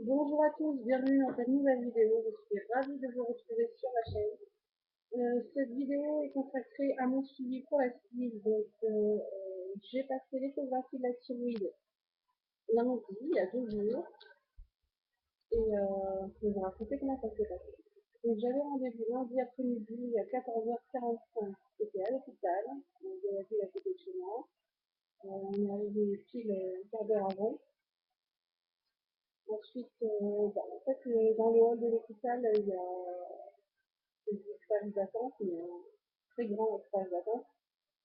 Bonjour à tous, bienvenue dans cette nouvelle vidéo. Je suis ravie de vous retrouver sur la chaîne. Cette vidéo est consacrée à mon suivi pour la suite. J'ai passé l'échographie de la thyroïde lundi, il y a 2 jours, et je vais vous raconter comment ça s'est passé. Donc j'avais rendez-vous lundi après-midi à 14h45. C'était à l'hôpital. J'ai la ville à côté de chez moi. On est arrivé pile un quart d'heure avant. Ensuite, en fait, dans le hall de l'hôpital, il y a des espaces d'attente, mais un très grand espace d'attente,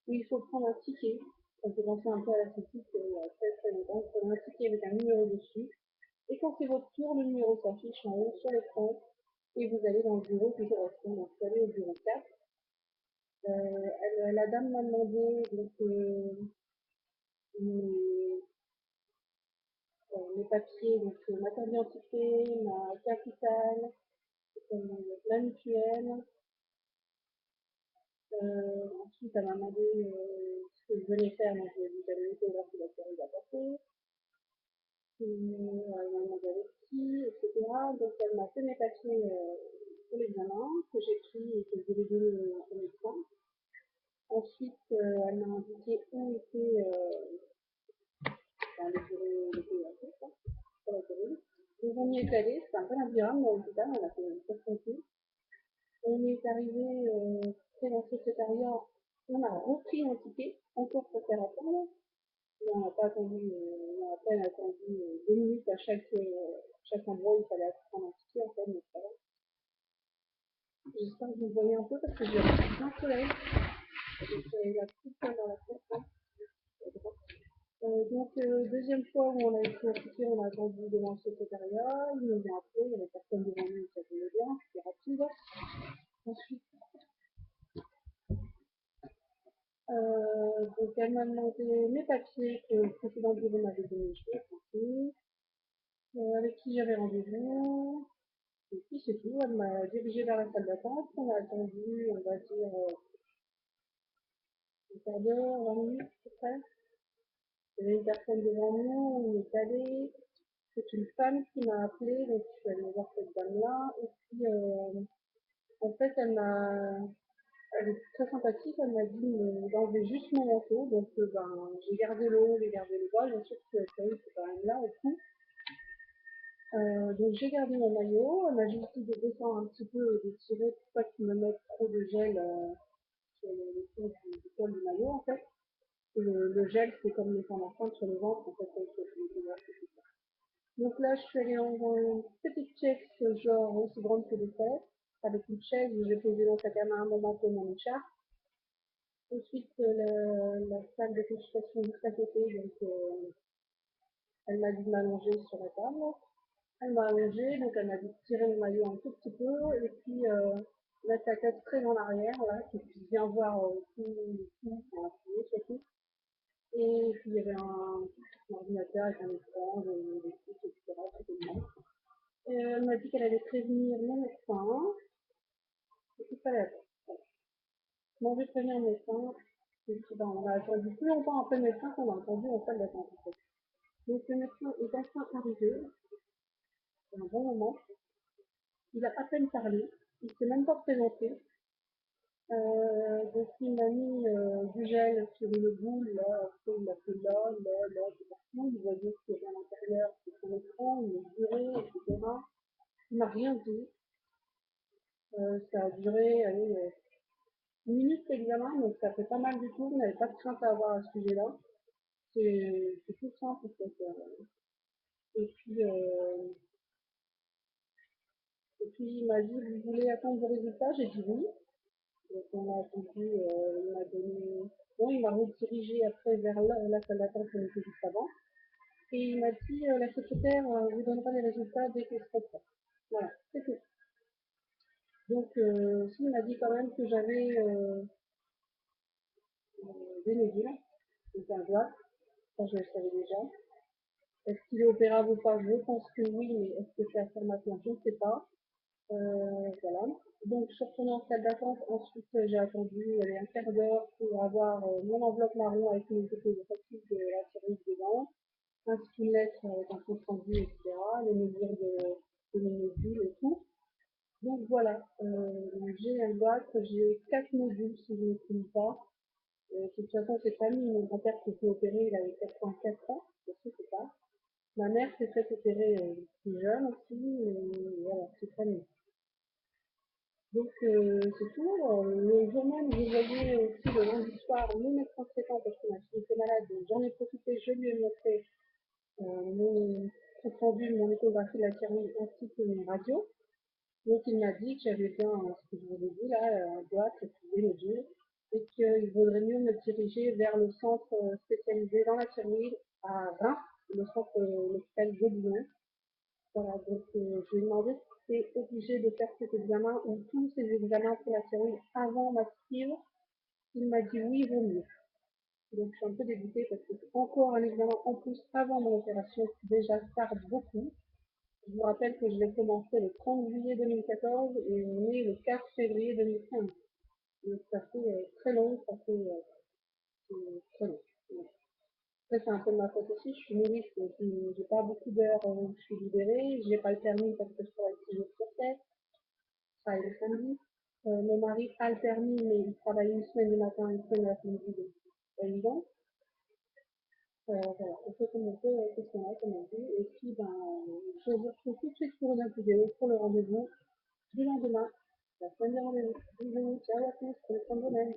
où il faut prendre un ticket. On peut penser un peu à la critique il y a très très longtemps. Vous prenez un ticket avec un numéro dessus. Et quand c'est votre tour, le numéro s'affiche en haut sur l'écran. Et vous allez dans le bureau qui correspond. Donc vous allez au bureau 4. La dame m'a demandé donc, mes, mes papiers, donc ma carte d'identité, ma capitale, la mutuelle. Ensuite, elle m'a demandé ce que je venais faire, donc je lui ai dit que j'avais été voir si la série apporté. Elle m'a demandé avec qui, etc. Donc elle m'a fait mes papiers pour l'examen, que j'ai pris et que je vais donner au médecin. Ensuite, elle m'a indiqué où était le bureau de quoi, pour la série. Donc on y est allé, c'était un peu labyrinthe dans l'hôpital, on a fait une course. On est arrivé près d'un secrétariat, on a repris un ticket, encore pour faire attendre. On n'a pas attendu, on a à peine attendu 2 minutes à chaque endroit où il fallait prendre un ticket, en fait, mais ça va. J'espère que vous me voyez un peu parce que j'ai plein de soleil. Donc, il a plus de temps dans la tête. Hein. Deuxième fois où on a été un ticket, on a attendu devant le secrétariat. Ils nous ont appelé, il y avait personne devant nous, ça tombait bien, c'était rapide. Ensuite, donc elle m'a demandé mes papiers que le précédent bureau m'avait donné, je l'ai transmis. Avec qui j'avais rendez-vous. Et puis c'est tout, elle m'a dirigée vers la salle d'attente. On a attendu, on va dire, un quart d'heure, 20 minutes à peu près. Il y avait une personne devant nous, on est allé. C'est une femme qui m'a appelée, donc je suis allée voir cette dame-là. Et puis, en fait, elle est très sympathique, elle m'a dit d'enlever juste mon manteau. Donc, j'ai gardé le haut, j'ai gardé le bas, bien sûr que c'est quand même là au cou. Donc j'ai gardé mon maillot, elle m'a juste dit de descendre un petit peu et de tirer pour pas qu'il me mette trop de gel sur le tour du col du maillot en fait. Le gel c'est comme les femmes enceintes sur le ventre en fait, donc là je suis allée en une petite chaise genre aussi grande que des fesses, avec une chaise où j'ai posé dans sa caméra mon manteau, mon écharpe. Ensuite la salle de consultation juste à côté, donc elle m'a dit de m'allonger sur la table. Elle m'a allongée, donc elle m'a dit de tirer le maillot un tout petit peu, et puis mettre la tête très en arrière, là, qu'il puisse bien voir tout, enfin, tout, surtout. Et puis il y avait un ordinateur avec un écran, des trucs, etc. Elle m'a dit qu'elle allait prévenir mon médecin, et qu'il fallait attendre. Voilà. Bon, je vais prévenir le médecin, et puis on a attendu plus longtemps après le médecin qu'on a attendu en salle d'attente. En fait. Donc le médecin est enfin arrivé, c'est un bon moment. Il a à peine parlé, il ne s'est même pas présenté. Donc il m'a mis du gel sur le bout, là, après il a fait là, c'est partout. Il voyait ce qu'il y avait à l'intérieur, c'est son écran, il mesurait, etc. Il m'a rien dit. Ça a duré, allez, 1 minute l'examen, donc ça fait pas mal du tout. Vous n'avez pas de crainte à avoir à ce sujet-là. C'est tout simple en fait. Et puis, euh, et puis il m'a dit, vous voulez attendre vos résultats? J'ai dit oui. Donc on a attendu, il m'a donné. Bon, il m'a redirigé après vers la salle d'attente qu'on était juste avant. Et il m'a dit, la secrétaire vous donnera les résultats dès que ce sera prêt. Voilà, c'est tout. Donc, il m'a dit quand même que j'avais des nodules, donc un doigt. Ça, je le savais déjà. Est-ce qu'il est opérable ou pas? Je pense que oui, mais est-ce que c'est à faire maintenant? Je ne sais pas. Voilà. Donc, je suis retournée en salle d'attente. Ensuite, j'ai attendu un quart d'heure pour avoir mon enveloppe marron avec mes photos de facture de la série dedans, ainsi qu'une lettre avec un compte rendu, etc., les mesures de mes modules et tout. Donc voilà, j'ai un bac, j'ai 4 modules si je ne me trompe pas. De toute façon, c'est famille. Mon grand-père s'est fait opérer, il avait 84 ans, je sais, c'est pas. Ma mère s'est fait opérer plus jeune aussi, et voilà, c'est famille. Donc c'est tout. Le jour même, je voyais aussi le lundi soir mon médecin traitant parce que ma fille était malade, donc j'en ai profité, je lui ai montré mon compte rendu de mon échographie de la thyroïde ainsi que mes radios. Donc il m'a dit que j'avais bien ce que je vous ai dit là, boîte et puis des modules, et qu'il vaudrait mieux me diriger vers le centre spécialisé dans la thyroïde à Reims, le centre l'hôpital Godin. Voilà, donc je lui ai demandé si c'était obligé de faire cet examen ou tous ces examens pour la thyroïde avant ma fibre. Il m'a dit oui, vaut mieux. Donc je suis un peu dégoûtée parce que c'est encore un examen en plus avant mon opération qui déjà tarde beaucoup. Je vous rappelle que je l'ai commencé le 30 juillet 2014 et on est le 4 février 2015. Donc ça fait très long, ça fait très long. Après, c'est un peu de ma faute aussi, je suis nourrice, donc j'ai pas beaucoup d'heures où je suis libérée, j'ai pas le permis parce que je travaille 6 jours sur 7, je travaille le samedi. Mon mari a le permis, mais il travaille une semaine le matin, une semaine l'après-midi, donc c'est pas évident. Voilà, on peut commencer ce qu'on a, comme on dit, et puis ben, je vous retrouve tout de suite pour une autre vidéo pour le rendez-vous du lendemain, la semaine de rendez-vous. Bisous, ciao à tous, prenez soin de vous-même.